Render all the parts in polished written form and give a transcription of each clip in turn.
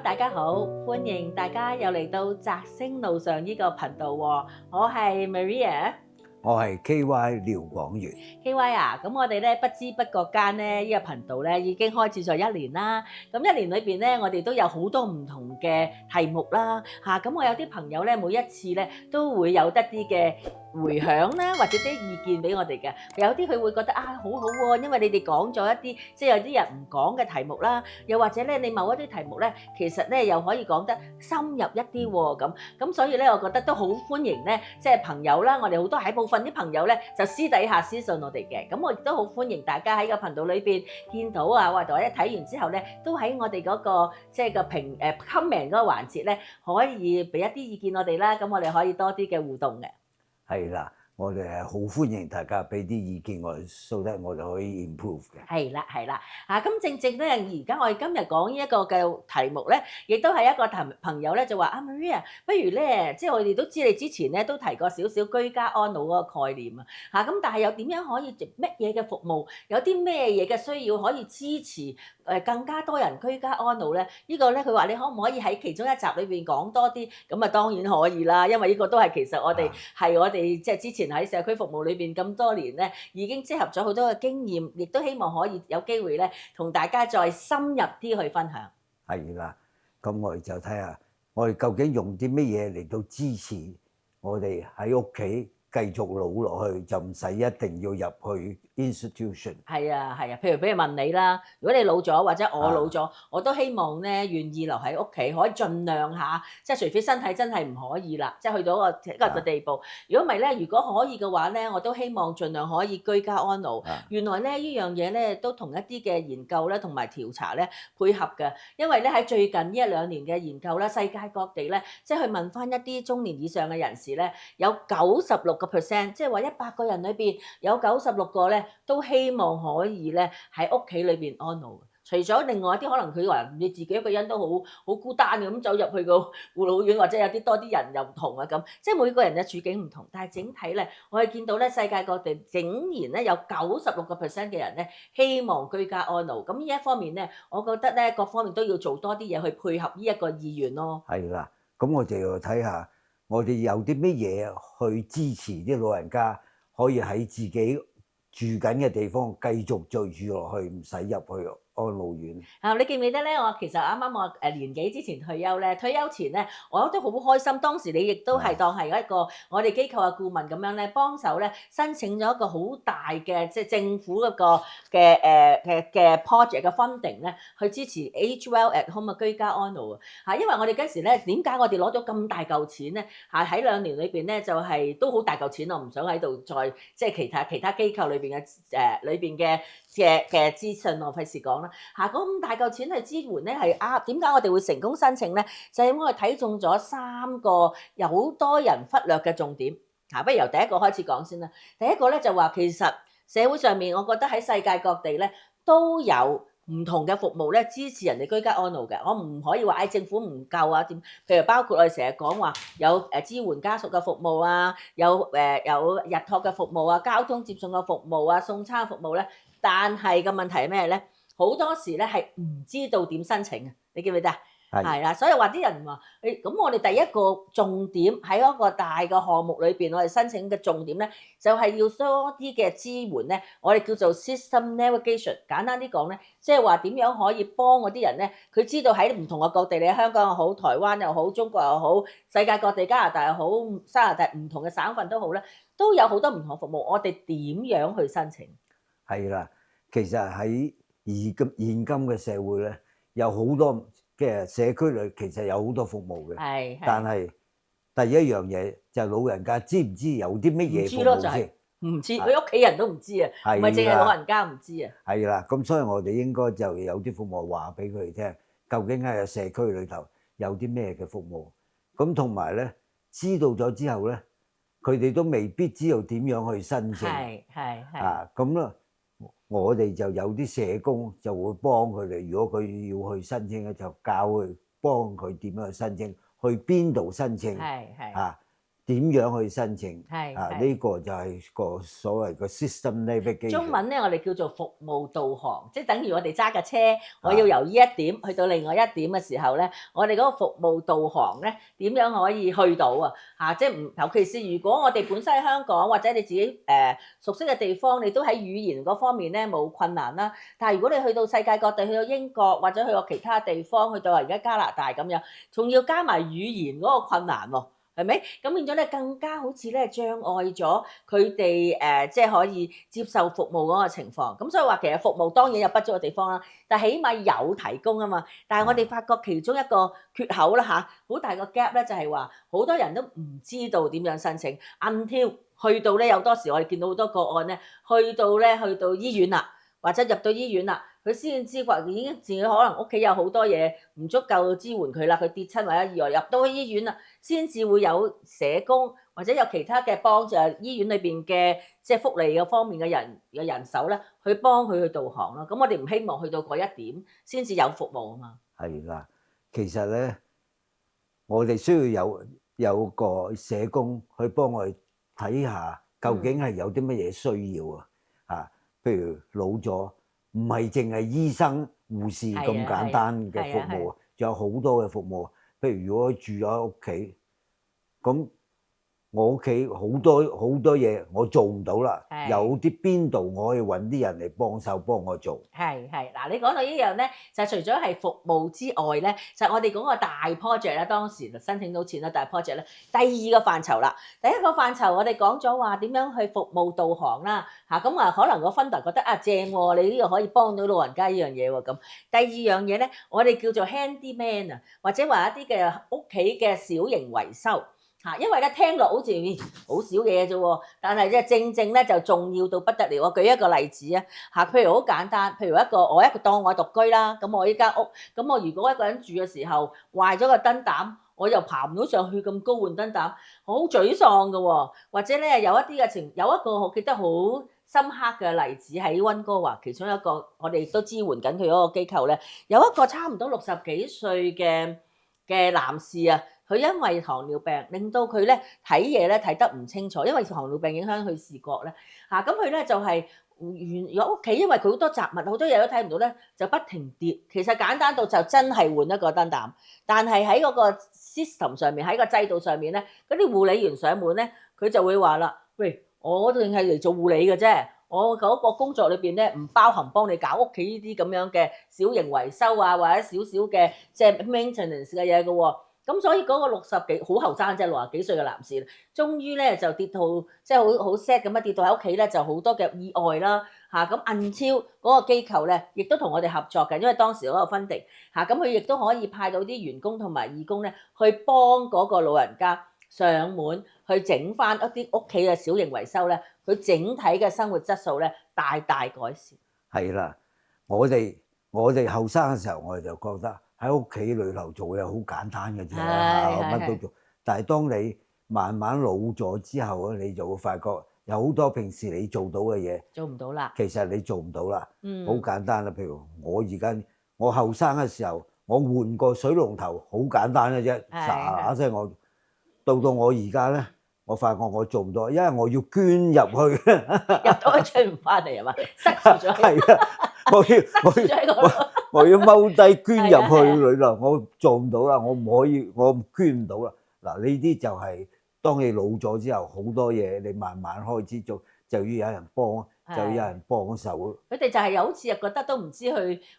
大家好，歡迎大家又嚟到摘星路上呢個頻道喎。我係 Maria，我係 KY 廖廣源。KY 啊，咁我哋咧不知不覺間咧呢個頻道咧已經開始咗一年啦。咁一年裏邊咧，我哋都有好多唔同嘅題目啦，咁我有啲朋友咧每一次咧都會有得啲嘅迴響啦，或者啲意見俾我哋嘅。有啲佢會覺得好好喎，因為你哋講咗一啲即係有啲人唔講嘅題目啦，又或者咧你某一啲題目咧，其實咧又可以講得深入一啲喎，咁所以咧，我覺得都好歡迎咧，即係朋友啦，我哋好多喺部分啲朋友咧就私底下私信我哋嘅，咁我亦都好歡迎大家喺個頻道裏邊見到啊，或者睇完之後咧，都喺我哋嗰個即係個comment 嗰個環節咧，可以俾一啲意見我哋啦，咁我哋可以多啲嘅互動嘅。係啦，我哋係好歡迎大家俾啲意見我哋，so that我哋可以 improve 嘅。係啦，咁正正咧，而家我哋今日講呢一個嘅題目咧，亦都係一個朋友咧就話Maria，不如咧，即係我哋都知你之前咧都提過少少居家安老嗰個概念啊，咁但係又點樣可以乜嘢嘅服務，有啲咩嘢嘅需要可以支持更加多人居家安老咧？呢個咧佢話你可唔可以喺其中一集裏邊講多啲？咁啊當然可以啦，因為呢個都係其實我哋係我哋即係之前喺社區服務裏邊咁多年咧，已經積合咗好多嘅經驗，亦都希望可以有機會咧同大家再深入啲去分享。係啦，咁我哋就睇下我哋究竟用啲乜嘢嚟到支持我哋喺屋企繼續老落去，就唔使一定要入去 institution。係啊，譬如問你啦，如果你老咗或者我老咗，我都希望咧願意留喺屋企，可以盡量下，即係除非身體真係唔可以啦，即係去到一個地步。如果唔係咧，如果可以嘅話咧，我都希望盡量可以居家安老。原來咧呢樣嘢咧都同一啲嘅研究咧同埋調查咧配合嘅，因為咧喺最近呢一兩年嘅研究咧，世界各地咧即係去問翻一啲中年以上嘅人士咧，有96%，即係話100個人裏邊有96個咧都希望可以咧喺屋企裏邊安老。除咗另外一啲可能佢話你自己一個人都好孤單嘅咁走入去個護老院，或者有啲多啲人又唔同啊咁，即係每個人嘅處境唔同，但係整體咧，我哋見到咧世界各地竟然咧有96%嘅人咧希望居家安老。咁呢一方面咧，我覺得咧各方面都要做多啲嘢去配合呢一個意願咯。係啦，咁我哋要睇下我哋有啲乜嘢去支持啲老人家可以喺自己住緊嘅地方繼續住落去，唔使入去安老院。你記唔記得咧？我其實啱啱我年幾之前退休咧，退休前咧，我都好開心。當時你亦都係當係一個我哋機構嘅顧問咁樣咧，幫手咧申請咗一個好大嘅即係政府嗰個嘅project 嘅 funding 咧，去支持 Age Well at Home 嘅居家安老啊！因為我哋嗰時咧，點解我哋攞咗咁大嚿錢咧？喺2年裏邊咧，就係都好大嚿錢，我唔想喺度再即係其他機構裏邊嘅裏邊嘅資訊，我費事講啦。咁大嚿錢去支援咧，係點解我哋會成功申請咧？就係因為我哋睇中咗3個有好多人忽略嘅重點。不如由第一個開始講先啦。第一個咧就話其實社會上面，我覺得喺世界各地咧都有唔同嘅服務咧支持人哋居家安老嘅。我唔可以話政府唔夠啊點？譬如包括我哋成日講話有支援家屬嘅服務啊，有日託嘅服務啊，交通接送嘅服務啊，送餐服務咧。但係個問題係咩咧？好多時咧係唔知道點申請啊！你記唔記得啊？係啦，所以話啲人話咁我哋第一個重點喺嗰個大嘅項目裏邊，我哋申請嘅重點咧，就係要多啲嘅支援咧，我哋叫做 system navigation。簡單啲講咧，即係話點樣可以幫嗰啲人咧，佢知道喺唔同嘅各地，你香港又好，台灣又好，中國又好，世界各地加拿大又好，加拿大唔同嘅省份都好咧，都有好多唔同服務，我哋點樣去申請？係啦，其實喺現今嘅社會咧，有好多嘅社區裏其實有好多服務嘅，但係第一樣嘢就係老人家知唔知有啲乜嘢服務先？唔知，佢屋企人都唔知啊，唔係淨係老人家唔知啊。係啦，咁所以我哋應該就有啲服務話俾佢哋聽，究竟喺個社區裏頭有啲咩嘅服務。咁同埋咧，知道咗之後咧，佢哋都未必知道點樣去申請。咁啦。我哋就有啲社工就會幫佢哋，如果佢要去申請咧，就教佢幫佢點樣去申請，去邊度申請，點樣去申請啊？係呢個就係個所謂個 system navigation。中文咧，我哋叫做服務導航，即係等於我哋揸架車，我要由呢一點去到另外一點嘅時候咧，我哋嗰個服務導航咧點樣可以去到啊？嚇，即係唔，尤其是如果我哋本身喺香港或者你自己熟悉嘅地方，你都喺語言嗰方面咧冇困難啦。但係如果你去到世界各地，去到英國或者去過其他地方，去到而家加拿大咁樣，仲要加埋語言嗰個困難喎。係咪？咁變咗咧，更加好似咧障礙咗佢哋即係可以接受服務嗰個情況。咁所以話其實服務當然有不足嘅地方啦，但係起碼有提供啊嘛。但係我哋發覺其中一個缺口啦嚇，好大個 gap 咧，就係話好多人都唔知道點樣申請。until 去到咧，有多時我哋見到好多個案咧，去到醫院啦，或者入到醫院啦。佢先知話已經自己可能屋企有好多嘢唔足夠支援佢啦，佢跌親或者意外入到去醫院啦，先至會有社工或者有其他嘅幫助醫院裏邊嘅即係福利嘅方面嘅人手咧，去幫佢去導航咯。咁我哋唔希望去到嗰一點先至有服務啊嘛。係啦，其實咧，我哋需要有個社工去幫我哋睇下究竟係有啲乜嘢需要啊？啊，譬如老咗。唔係淨係醫生、護士咁簡單嘅服務，仲有好多嘅服務。譬如如果住咗喺屋企，咁我屋企好多嘢我做唔到啦，有啲邊度我可以揾啲人嚟幫手幫我做。係嗱，你講到呢樣咧，就除咗係服務之外咧，就我哋嗰個大 project 咧，當時就申請到錢啦，大 project 咧，第二個範疇啦，第一個範疇我哋講咗話點樣去服務導航啦，嚇咁啊，可能個 funder 覺得啊正喎，你呢個可以幫到老人家呢樣嘢喎咁。第二樣嘢咧，我哋叫做 handyman 啊，或者話一啲嘅屋企嘅小型維修。嚇，因為咧聽落好似好少嘢啫喎，但係即係正咧就重要到不得了。我舉一個例子啊，嚇，譬如好簡單，譬如我當我獨居啦，咁我依間屋，咁我如果一個人住嘅時候壞咗個燈膽，我又爬唔到上去咁高換燈膽，好沮喪㗎喎。或者咧有一個我記得好深刻嘅例子喺溫哥華，其中一個我哋都支援緊佢嗰個機構咧，有一個差唔多60幾歲嘅男士啊。佢因為糖尿病，令到佢咧睇嘢咧睇得唔清楚，因為糖尿病影響佢視覺咧嚇，咁佢咧就係如果屋企，因為佢好多雜物，好多嘢都睇唔到咧，就不停跌。其實簡單到就真係換一個燈膽，但係喺嗰個 system 上面，喺個制度上面咧，嗰啲護理員上門咧，佢就會話啦：喂，我淨係嚟做護理嘅啫，我嗰個工作裏邊咧唔包含幫你搞屋企呢啲咁樣嘅小型維修啊，或者少少嘅即係 maintenance 嘅嘢嘅喎。咁所以嗰個60幾好後生，即係60幾歲嘅男士，終於咧就跌到即係好 sad 咁樣跌到喺屋企咧，就好多嘅意外啦嚇。咁until嗰個機構咧，亦都同我哋合作嘅，因為當時嗰個 funding 嚇，咁佢亦都可以派到啲員工同埋義工咧，去幫嗰個老人家上門去整翻一啲屋企嘅小型維修咧，佢整體嘅生活質素咧大大改善。係啦，我哋後生嘅時候，我哋就覺得喺屋企裏頭做嘢好簡單嘅啫，乜都做。但係當你慢慢老咗之後咧，你就會發覺有好多平時你做到嘅嘢做唔到啦。其實你做唔到啦。好簡單啦，譬如我後生嘅時候，我換個水龍頭好簡單嘅啫，喳聲我到我而家咧，我發覺我做唔到，因為我要捐入去，入到去出唔翻嚟係嘛？塞住咗。係啊，我要踎低捐入去裏頭，我做唔到啦，我唔可以，我捐唔到啦。嗱，呢啲就係當你老咗之後，好多嘢你慢慢開始做，就要有人幫，就要有人幫手。佢哋就係好似又覺得都唔知去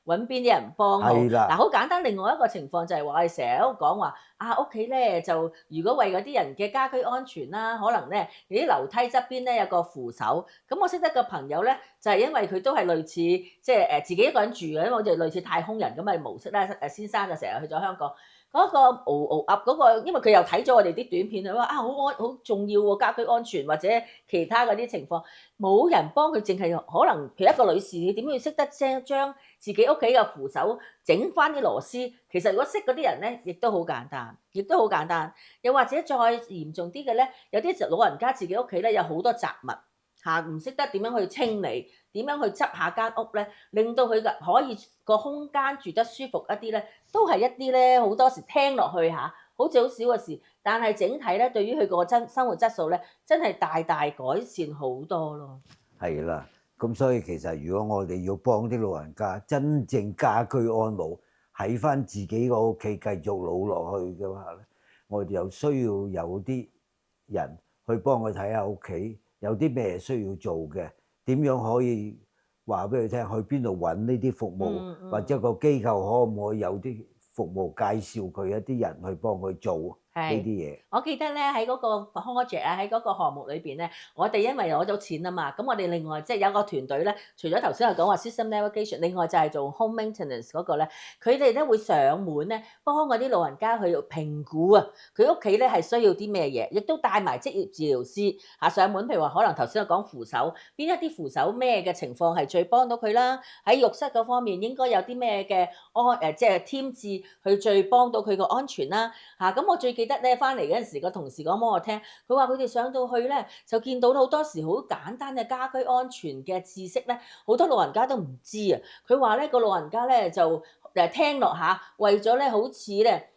揾邊啲人幫好。嗱，好簡單。另外一個情況就係話，我哋成日都講話啊，屋企咧就如果為嗰啲人嘅家居安全啦，可能咧你啲樓梯側邊咧有個扶手。咁我識得個朋友咧，就係因為佢都係類似即係自己一個人住嘅，因為我哋類似太空人咁嘅模式啦。先生就成日去咗香港。嗰個噏嗰個，因為佢又睇咗我哋啲短片，佢話啊好重要喎，家居安全或者其他嗰啲情況，冇人幫佢，淨係可能譬如一個女士，你點樣識得將自己屋企嘅扶手整翻啲螺絲？其實如果識嗰啲人咧，亦都好簡單，亦都好簡單。又或者再嚴重啲嘅咧，有啲老人家自己屋企咧有好多雜物嚇，唔識得點樣去清理。點樣去執下間屋咧，令到佢可以個空間住得舒服一啲咧，都係一啲咧好多時聽落去嚇，好似好少嘅事，但係整體咧，對於佢個生活質素咧，真係大大改善好多咯。係啦，咁所以其實如果我哋要幫啲老人家真正家居安老，喺翻自己個屋企繼續老落去嘅話咧，我哋又需要有啲人去幫佢睇下屋企有啲咩需要做嘅，點樣可以話俾佢聽去邊度揾呢啲服務，或者個機構可唔可以有啲服務介紹佢一啲人去幫佢做呢啲嘢。我記得咧喺嗰個 project 啊，喺嗰個項目裏邊咧，我哋因為攞咗錢啊嘛，咁我哋另外即係有個團隊咧，除咗頭先我講話 system navigation，另外就係做 home maintenance 嗰個咧，佢哋咧會上門咧幫嗰啲老人家去評估啊，佢屋企咧係需要啲咩嘢，亦都帶埋職業治療師嚇上門，譬如話可能頭先我講扶手，邊一啲扶手咩嘅情況係最幫到佢啦，喺浴室嗰方面應該有啲咩嘅即係添置去最幫到佢個安全啦嚇，咁我最記得咧，翻嚟嗰陣時，個同事講俾我聽，佢話佢哋上到去咧，就見到好多時好簡單嘅家居安全嘅知識咧，好多老人家都唔知啊。佢話咧個老人家咧就聽落下，為咗咧好似咧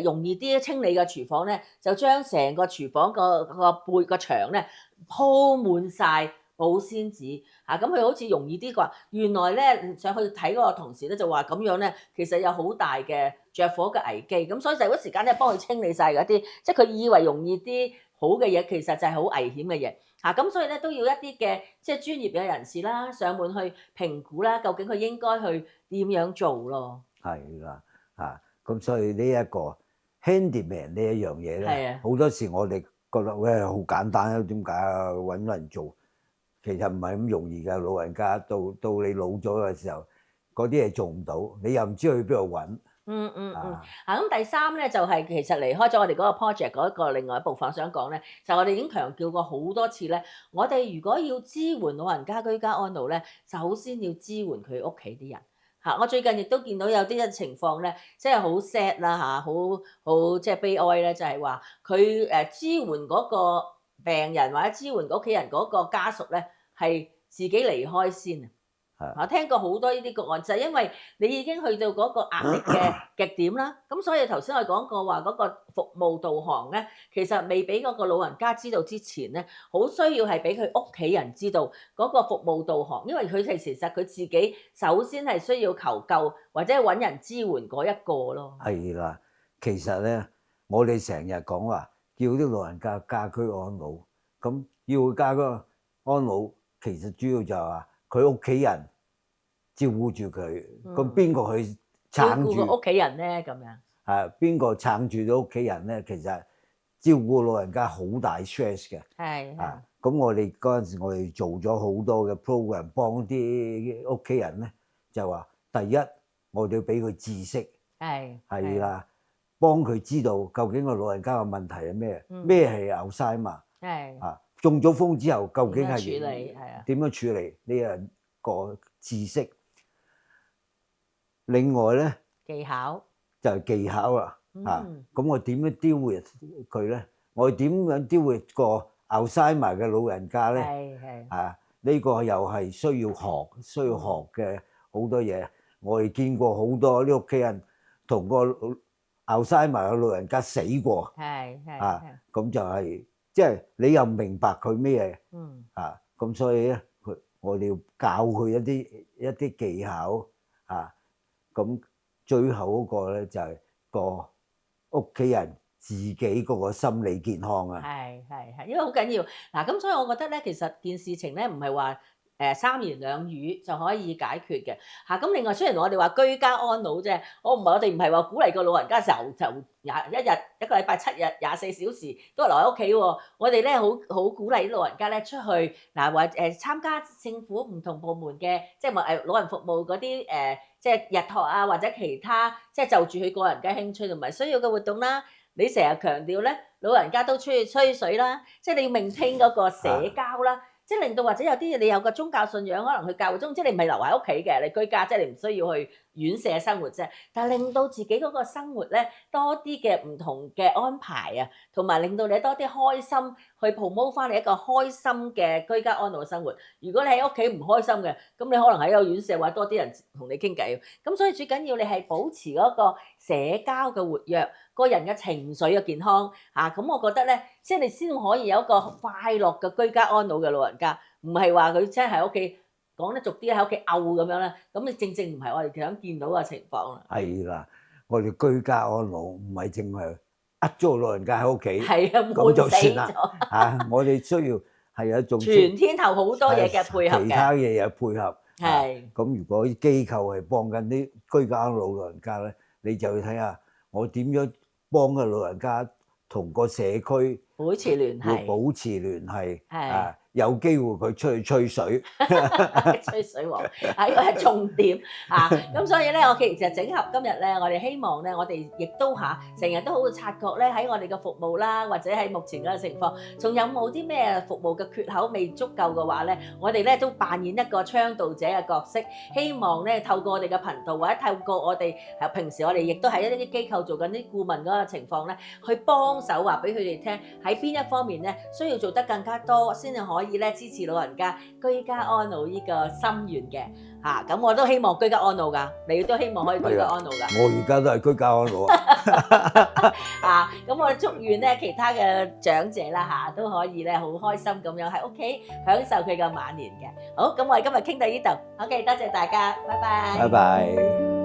容易啲清理嘅廚房咧，就將成個廚房個背個牆咧鋪滿晒保鮮紙嚇，咁佢好似容易啲啩。原來咧上去睇嗰個同事咧就話咁樣咧，其實有好大嘅着火嘅危機，咁所以就嗰時間咧幫佢清理晒嗰啲，即係佢以為容易啲好嘅嘢，其實就係好危險嘅嘢嚇。咁所以咧都要一啲嘅即係專業嘅人士啦，上門去評估啦，究竟佢應該去點樣做咯。係啦嚇，咁所以呢一個 handyman 呢一樣嘢咧，好多時我哋覺得喂好簡單啊，點解啊揾人做？其實唔係咁容易㗎，老人家到你老咗嘅時候，嗰啲嘢做唔到，你又唔知去邊度揾。咁第三咧就係其實離開咗我哋嗰個 project 嗰個另外一部分，想講咧，就我哋已經強調過好多次咧，我哋如果要支援老人家居家安老咧，首先要支援佢屋企啲人嚇。我最近亦都見到有啲嘅情況咧，即係好 sad 啦嚇，好即係悲哀咧，就係話佢支援嗰個病人或者支援屋企人嗰個家屬咧，係自己離開先啊！我聽過好多呢啲個案，就係因為你已經去到嗰個壓力嘅極點啦。咁所以頭先我講過話嗰個服務導航咧，其實未俾嗰個老人家知道之前咧，好需要係俾佢屋企人知道嗰個服務導航，因為佢哋其實佢自己首先係需要求救或者揾人支援嗰一個咯。係啦，其實咧，我哋成日講話叫啲老人家家居安老，咁要家居安老，其實主要就係話佢屋企人照顧住佢，咁邊個去撐住個屋企人咧？咁樣係邊個撐住咗屋企人咧？其實照顧老人家好大 stress 嘅。係啊，咁我哋嗰陣時我哋做咗好多嘅 program 幫啲屋企人咧，就話第一我哋要俾佢知識，係啦，幫佢知道究竟個老人家嘅問題係咩，咩係 Alzheimer，啊中咗風之後究竟係點樣處理呢一個知識。另外咧技巧就係技巧啦，咁我點樣 deal with 佢咧？我點樣 deal with 個 Alzheimer 嘅老人家咧？呢個又係需要學嘅好多嘢。我哋見過好多啲屋企人同個 Alzheimer 嘅老人家死過，咁就係即係你又唔明白佢咩嘢，咁所以咧我哋要教佢一啲技巧，咁最後嗰個咧就係個屋企人自己嗰個心理健康啊。因為好緊要嗱，咁所以我覺得咧，其實件事情咧唔係話三言兩語就可以解決嘅嚇。咁另外雖然我哋話居家安老啫，我哋唔係話鼓勵個老人家就一個禮拜7日24小時都係留喺屋企喎。我哋咧好鼓勵啲老人家咧出去嗱，或參加政府唔同部門嘅即係老人服務嗰啲即係日託啊，或者其他即係就住佢個人嘅興趣同埋需要嘅活動啦。你成日強調咧，老人家都出去吹水啦，即係你要maintain嗰個社交啦。即係令到或者有啲嘢你有個宗教信仰，可能去教會中，即係你唔係留喺屋企嘅，你居家，即係你唔需要去院舍生活啫，但係令到自己嗰個生活咧多啲嘅唔同嘅安排啊，同埋令到你多啲開心，去 promote 翻你一個開心嘅居家安老嘅生活。如果你喺屋企唔開心嘅，咁你可能喺個院舍或者多啲人同你傾偈。咁所以最緊要你係保持嗰個社交嘅活躍，個人嘅情緒嘅健康嚇。咁我覺得咧，即係你先可以有一個快樂嘅居家安老嘅老人家，唔係話佢真係喺屋企講得俗啲喺屋企漚咁樣啦。咁你正正唔係我哋想見到嘅情況啦。係啦，我哋居家安老唔係淨係呃咗個老人家喺屋企，係啊，咁就悶死算啦咗。嚇。我哋需要係一種全天候好多嘢嘅配合其他嘅，嘢又配合。係咁如果機構係幫緊啲居家安老老人家咧，你就要睇下我點樣幫個老人家同個社區保持聯要繫，保持聯繫。係有機會佢出去吹水。吹水王啊，呢個係重點啊！咁所以咧，我其實整合今日咧，我哋希望咧，我哋亦都成日都好察覺咧，喺我哋嘅服務啦，或者喺目前嗰個情況，仲有冇啲咩服務嘅缺口未足夠嘅話咧，我哋咧都扮演一個倡導者嘅角色，希望咧透過我哋嘅頻道或者透過我哋平時我哋亦都喺一啲機構做緊啲顧問嗰個情況咧，去幫手話俾佢哋聽喺邊一方面咧需要做得更加多，先至可以咧支持老人家居家安老呢個心願嘅嚇。咁我都希望居家安老㗎，你都希望可以居家安老㗎。我而家都係居家安老啊！咁我祝願咧其他嘅長者啦都可以咧好開心咁樣喺屋企享受佢嘅晚年嘅。好，咁我哋今日傾到呢度，OK，多謝大家，拜拜。拜拜。